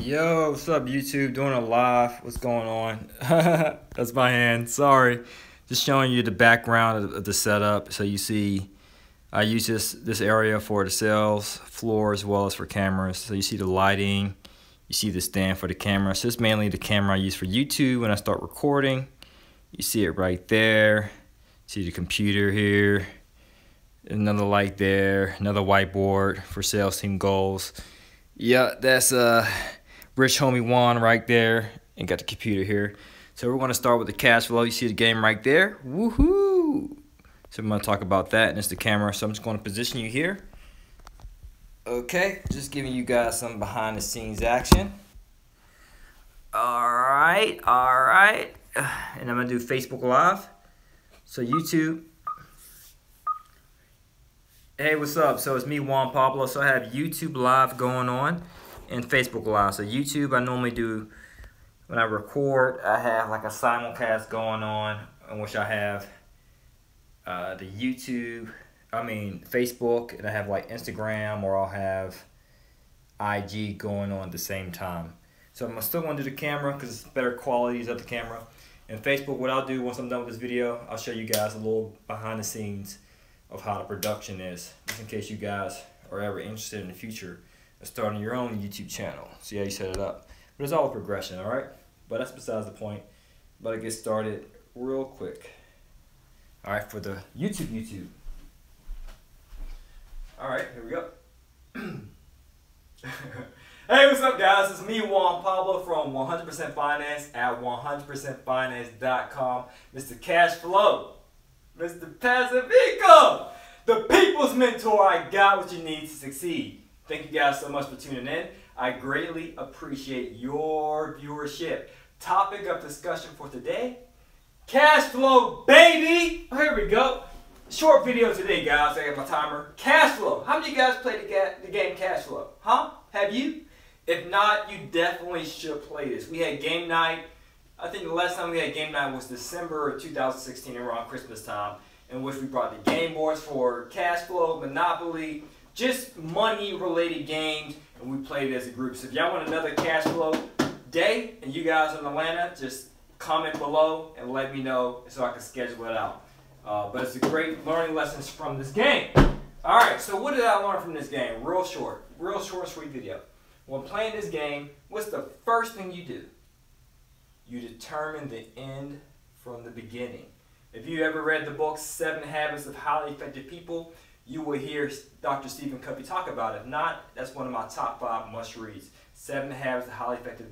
Yo, what's up YouTube? Doing a live. What's going on? That's my hand. Sorry. Just showing you the background of the setup. So you see I use this area for the sales floor as well as for cameras. So you see the lighting. You see the stand for the camera. So it's mainly the camera I use for YouTube when I start recording. You see it right there. See the computer here. Another light there. Another whiteboard for sales team goals. Yeah, that's Rich Homie Juan right there, and got the computer here. So we're going to start with the cash flow. You see the game right there. Woohoo! So I'm going to talk about that, and it's the camera. So I'm just going to position you here. Okay, just giving you guys some behind the scenes action. Alright. And I'm going to do Facebook Live. So YouTube. Hey, what's up? So it's me, Juan Pablo. So I have YouTube Live going on and Facebook Live. So YouTube, I normally do, when I record, I have like a simulcast going on in which I have the Facebook, and I have like Instagram, or I'll have IG going on at the same time. So I'm still going to do the camera because it's better qualities of the camera. And Facebook, what I'll do once I'm done with this video, I'll show you guys a little behind the scenes of how the production is, just in case you guys are ever interested in the future of starting your own YouTube channel. See how you set it up. But it's all a progression, alright? But that's besides the point. But I get started real quick. Alright, for the YouTube. Alright, here we go. Hey, what's up guys? It's me, Juan Pablo from 100% Finance at 100percentfinance.com. Mr. Cashflow. Mr. Passive Income, the people's mentor. I got what you need to succeed. Thank you guys so much for tuning in. I greatly appreciate your viewership. Topic of discussion for today, cash flow, baby. Oh, here we go. Short video today, guys. I got my timer. Cash flow. How many of you guys play the game Cash Flow? Huh? Have you? If not, you definitely should play this. We had game night. I think the last time we had game night was December of 2016, around Christmas time, in which we brought the game boards for Cash Flow, Monopoly, just money-related games, and we played it as a group. So if y'all want another Cash Flow day, and you guys are in Atlanta, just comment below and let me know so I can schedule it out. But it's a great learning lessons from this game. All right, so what did I learn from this game? Real short, sweet video. When playing this game, what's the first thing you do? You determine the end from the beginning. If you ever read the book 7 Habits of Highly Effective People, you will hear Dr. Stephen Covey talk about it. If not, that's one of my top 5 must reads. 7 Habits of Highly Effective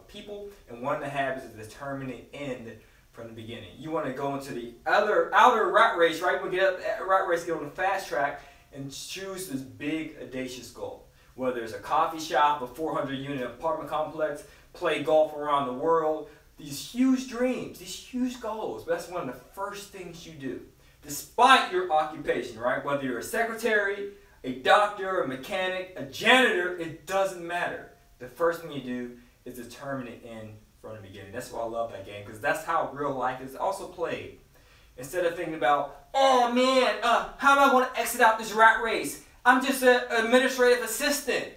People, and one of the habits is determine the end from the beginning. You want to go into the outer rat race, right? When we get up that rat race, get on the fast track and choose this big audacious goal. Whether it's a coffee shop, a 400-unit apartment complex, play golf around the world, these huge dreams, these huge goals. That's one of the first things you do. Despite your occupation, right? Whether you're a secretary, a doctor, a mechanic, a janitor, it doesn't matter. The first thing you do is determine the end from the beginning. That's why I love that game, because that's how real life is also played. Instead of thinking about, oh man, how am I going to exit out this rat race? I'm just an administrative assistant,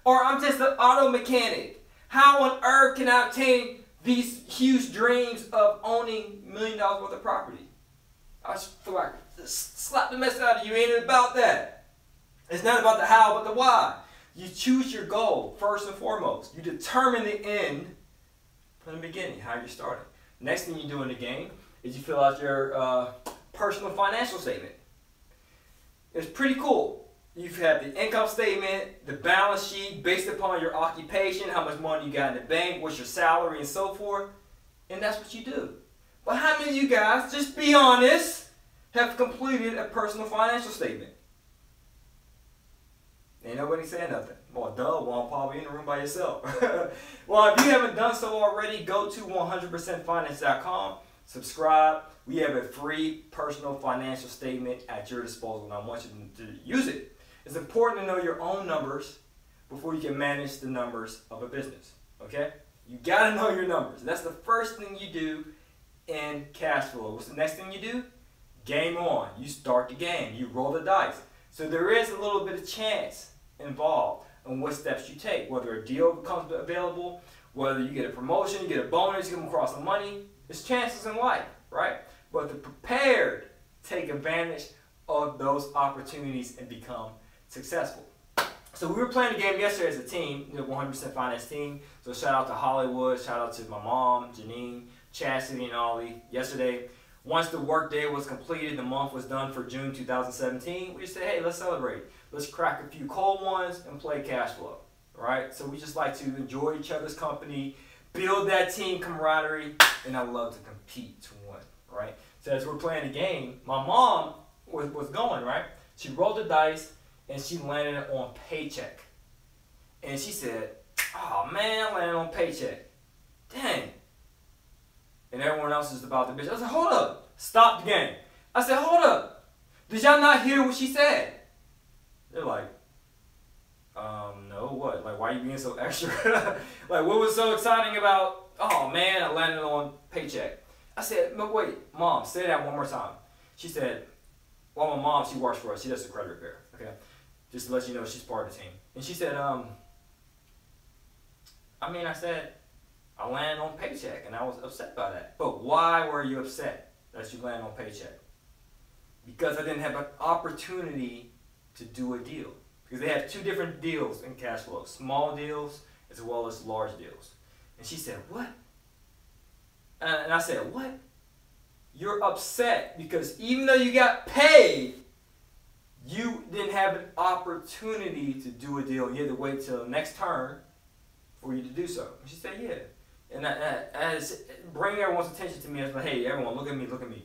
or I'm just an auto mechanic. How on earth can I obtain these huge dreams of owning $1 million worth of property? I just feel like slap the mess out of you. Ain't about that. It's not about the how, but the why. You choose your goal first and foremost. You determine the end from the beginning, how you're starting. Next thing you do in the game is you fill out your personal financial statement. It's pretty cool. You have the income statement, the balance sheet based upon your occupation, how much money you got in the bank, what's your salary, and so forth. And that's what you do. But how many of you guys, just be honest, have completed a personal financial statement? Ain't nobody saying nothing. Well, duh, Juan, probably in the room by yourself. Well, if you haven't done so already, go to 100percentfinance.com, subscribe. We have a free personal financial statement at your disposal, and I want you to use it. It's important to know your own numbers before you can manage the numbers of a business, okay? You gotta know your numbers. That's the first thing you do in cash flow. What's the next thing you do? Game on. You start the game. You roll the dice. So there is a little bit of chance involved. on what steps you take. Whether a deal becomes available, whether you get a promotion, you get a bonus, you come across some money. It's chances in life, right? But the prepared take advantage of those opportunities and become successful. So we were playing the game yesterday as a team, the 100% Finance team. So shout out to Hollywood, shout out to my mom, Janine, Chastity, and Ollie. Yesterday, once the work day was completed, the month was done for June 2017, we just said, hey, let's celebrate. Let's crack a few cold ones and play Cashflow, right? So we just like to enjoy each other's company, build that team camaraderie, and I love to compete to win, right? So as we're playing the game, my mom was going, right? She rolled the dice, and she landed on paycheck. And she said, oh man, I landed on paycheck. Dang. And everyone else is about the bitch. I said, hold up. Stop the game. I said, hold up. Did y'all not hear what she said? They're like, no, what? Like, why are you being so extra? Like, what was so exciting about, oh man, I landed on paycheck? I said, no, wait, Mom, say that one more time. She said, well, my mom, she works for us. She does the credit repair, okay? Just to let you know, she's part of the team. And she said, I said, I landed on paycheck, and I was upset by that. But why were you upset that you landed on paycheck? Because I didn't have an opportunity to do a deal. Because they have two different deals in Cashflow, small deals as well as large deals. And she said, what? And I said, what? You're upset because even though you got paid, you didn't have an opportunity to do a deal. You had to wait till the next turn for you to do so. And she said, yeah. And I bring everyone's attention to me. I was like, hey, everyone, look at me, look at me.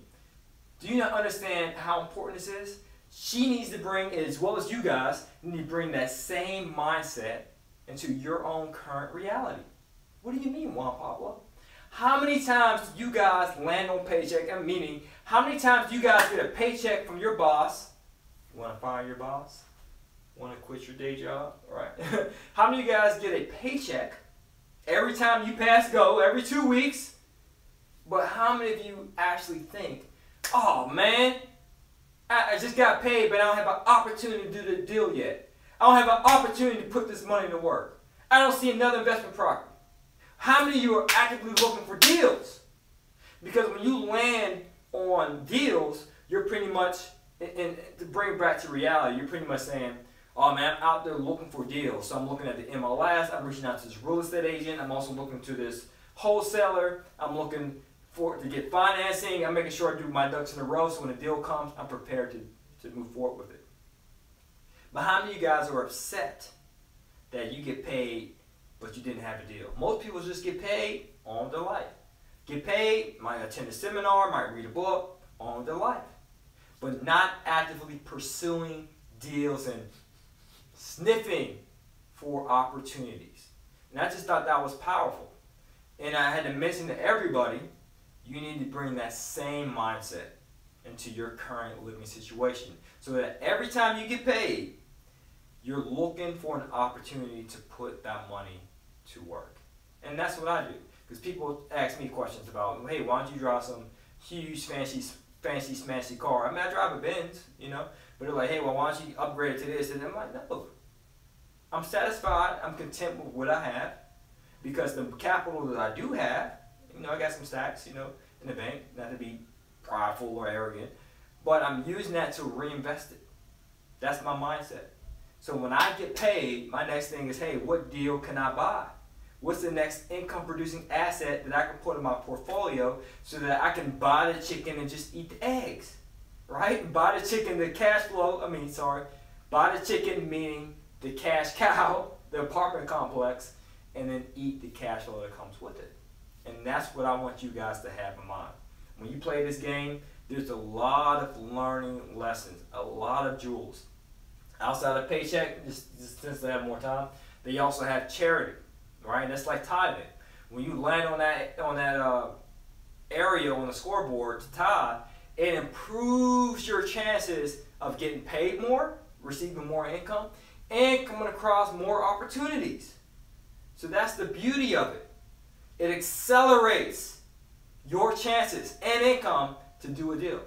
Do you not understand how important this is? She needs to bring, as well as you guys, need to bring that same mindset into your own current reality. What do you mean, Juan Pablo? How many times do you guys land on paycheck? Meaning, how many times do you guys get a paycheck from your boss? You want to fire your boss? Want to quit your day job? All right. How many of you guys get a paycheck every time you pass go, every 2 weeks? But how many of you actually think, oh man, I just got paid, but I don't have an opportunity to do the deal yet. I don't have an opportunity to put this money to work. I don't see another investment property. How many of you are actively looking for deals? Because when you land on deals, you're pretty much, and to bring it back to reality, you're pretty much saying, oh man, I'm out there looking for deals. So I'm looking at the MLS, I'm reaching out to this real estate agent, I'm also looking to this wholesaler, I'm looking to get financing, I'm making sure I do my ducks in a row so when a deal comes, I'm prepared to move forward with it. But how many of you guys are upset that you get paid but you didn't have a deal? Most people just get paid on their life. Get paid, might attend a seminar, might read a book, on their life. But not actively pursuing deals and sniffing for opportunities. And I just thought that was powerful. And I had to mention to everybody, you need to bring that same mindset into your current living situation. So that every time you get paid, you're looking for an opportunity to put that money to work. And that's what I do. Because people ask me questions about, hey, why don't you drive some huge, fancy, smashy car? I mean, I drive a Benz, you know. But they're like, hey, well, why don't you upgrade it to this? And I'm like, no. I'm satisfied. I'm content with what I have. Because the capital that I do have, you know, I got some stacks, you know, in the bank. Not to be prideful or arrogant. But I'm using that to reinvest it. That's my mindset. So when I get paid, my next thing is, hey, what deal can I buy? What's the next income producing asset that I can put in my portfolio so that I can buy the chicken and just eat the eggs, right? Buy the chicken, the cash flow, buy the chicken meaning the cash cow, the apartment complex, and then eat the cash flow that comes with it. And that's what I want you guys to have in mind. When you play this game, there's a lot of learning lessons, a lot of jewels. Outside of paycheck, just since they have more time, they also have charity, right? That's like tithing. When you land on that area on the scoreboard to tithe, it improves your chances of getting paid more, receiving more income, and coming across more opportunities. So that's the beauty of it. It accelerates your chances and income to do a deal.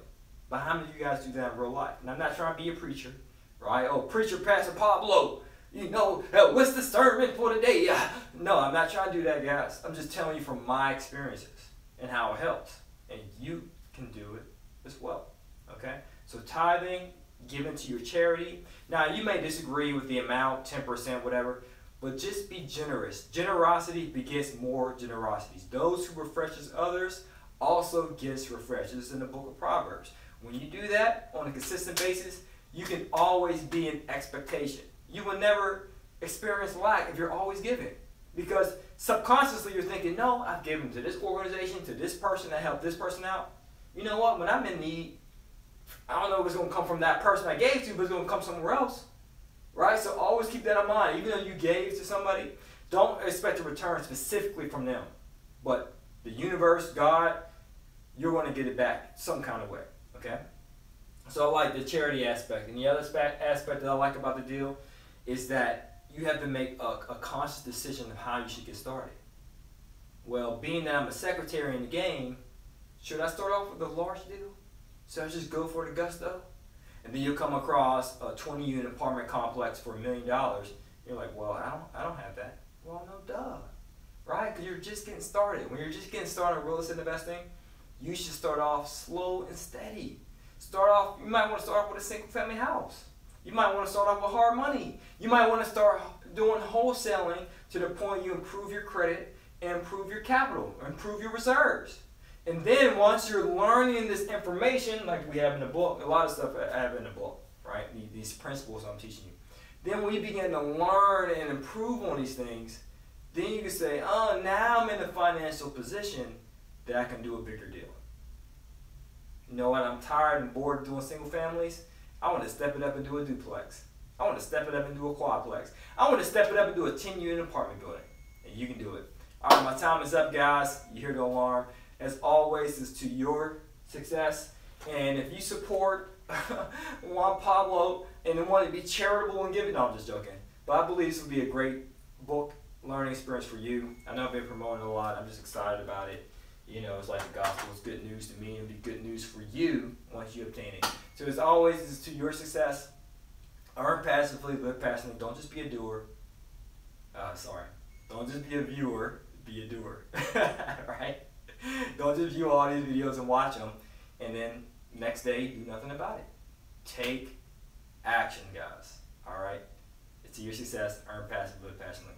But how many of you guys do that in real life? And I'm not trying to be a preacher. Right? Oh, preacher, Pastor Pablo, what's the sermon for today? No, I'm not trying to do that, guys. I'm just telling you from my experiences and how it helps. And you can do it as well. Okay? So tithing, giving to your charity. Now, you may disagree with the amount, 10%, whatever, but just be generous. Generosity begets more generosities. Those who refreshes others also gets refreshed. This is in the book of Proverbs. When you do that on a consistent basis, you can always be in expectation. You will never experience lack if you're always giving. Because subconsciously you're thinking, no, I've given to this organization, to this person, that helped this person out. You know what? When I'm in need, I don't know if it's going to come from that person I gave to, but it's going to come somewhere else. Right? So always keep that in mind. Even though you gave to somebody, don't expect a return specifically from them. But the universe, God, you're going to get it back some kind of way. Okay? So I like the charity aspect. And the other aspect that I like about the deal is that you have to make a conscious decision of how you should get started. Well, being that I'm a secretary in the game, should I start off with a large deal? Should I just go for the gusto? And then you'll come across a 20-unit apartment complex for $1 million. You're like, well, I don't have that. Well, no, duh. Right? Because you're just getting started. When you're just getting started in real estate investing, you should start off slow and steady. You might want to start off with a single family house. You might want to start off with hard money. You might want to start doing wholesaling to the point you improve your credit and improve your capital, or improve your reserves. And then once you're learning this information, like we have in the book, a lot of stuff I have in the book, right? These principles I'm teaching you. Then when you begin to learn and improve on these things, then you can say, oh, now I'm in a financial position that I can do a bigger deal. You know what? I'm tired and bored of doing single families. I want to step it up and do a duplex. I want to step it up and do a quadplex. I want to step it up and do a 10-unit apartment building. And you can do it. All right, my time is up, guys. You hear the alarm. As always, it's to your success. And if you support Juan Pablo and want to be charitable and give it, no, I'm just joking. But I believe this will be a great book learning experience for you. I know I've been promoting it a lot. I'm just excited about it. You know, it's like the gospel is good news to me. It'll be good news for you once you obtain it. So as always, it's to your success. Earn passively, live passionately. Don't just be a doer. Don't just be a viewer. Be a doer. Right? Don't just view all these videos and watch them, and then next day do nothing about it. Take action, guys. All right? It's to your success. Earn passively, live passionately.